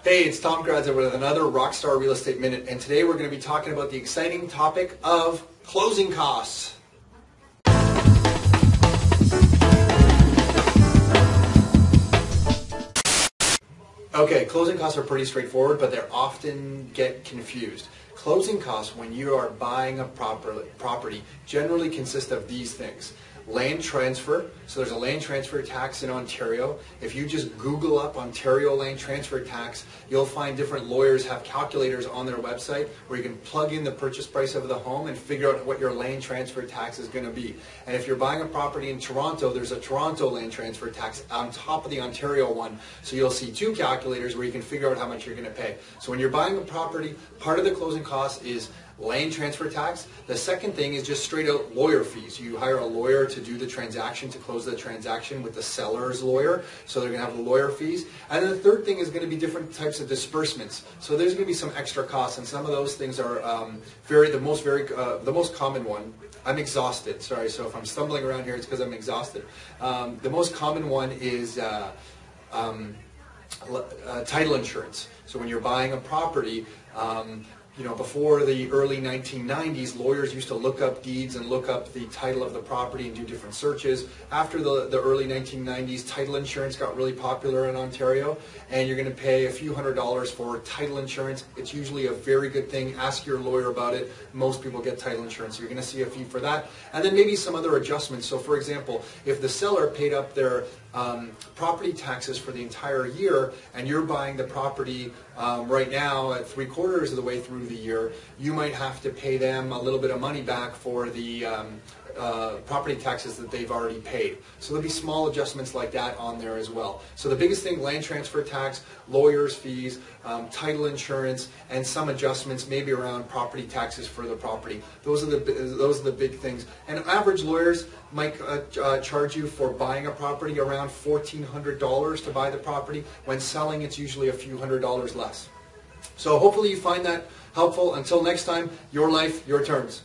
Hey, it's Tom Gradza with another Rockstar Real Estate Minute, and today we're going to be talking about the exciting topic of closing costs. Okay, closing costs are pretty straightforward, but they often get confused. Closing costs when you are buying a property generally consist of these things. Land transfer, so there's a land transfer tax in Ontario. If you just Google up Ontario land transfer tax, you'll find different lawyers have calculators on their website where you can plug in the purchase price of the home and figure out what your land transfer tax is going to be. And if you're buying a property in Toronto, there's a Toronto land transfer tax on top of the Ontario one. So you'll see two calculators where you can figure out how much you're going to pay. So when you're buying a property, part of the closing cost is land transfer tax. The second thing is just straight out lawyer fees. You hire a lawyer to do the transaction, to close the transaction with the seller's lawyer, so they're going to have the lawyer fees. And then the third thing is going to be different types of disbursements. So there's going to be some extra costs, and some of those things are the most common one. I'm exhausted, sorry, so if I'm stumbling around here, it's because I'm exhausted. The most common one is title insurance. So when you're buying a property, before the early 1990s, lawyers used to look up deeds and look up the title of the property and do different searches. After the early 1990s, title insurance got really popular in Ontario, and you're going to pay a few $100s for title insurance. It's usually a very good thing. Ask your lawyer about it. Most people get title insurance, so you're going to see a fee for that. And then maybe some other adjustments. So for example, if the seller paid up their property taxes for the entire year, and you're buying the property right now at 3/4 of the way through the year, you might have to pay them a little bit of money back for the property taxes that they've already paid. So there'll be small adjustments like that on there as well. So the biggest thing: land transfer tax, lawyers' fees, title insurance, and some adjustments maybe around property taxes for the property. Those are the big things. And average lawyers might charge you for buying a property around $1,400 to buy the property. When selling, it's usually a few $100s less. So hopefully you find that helpful. Until next time, your life, your terms.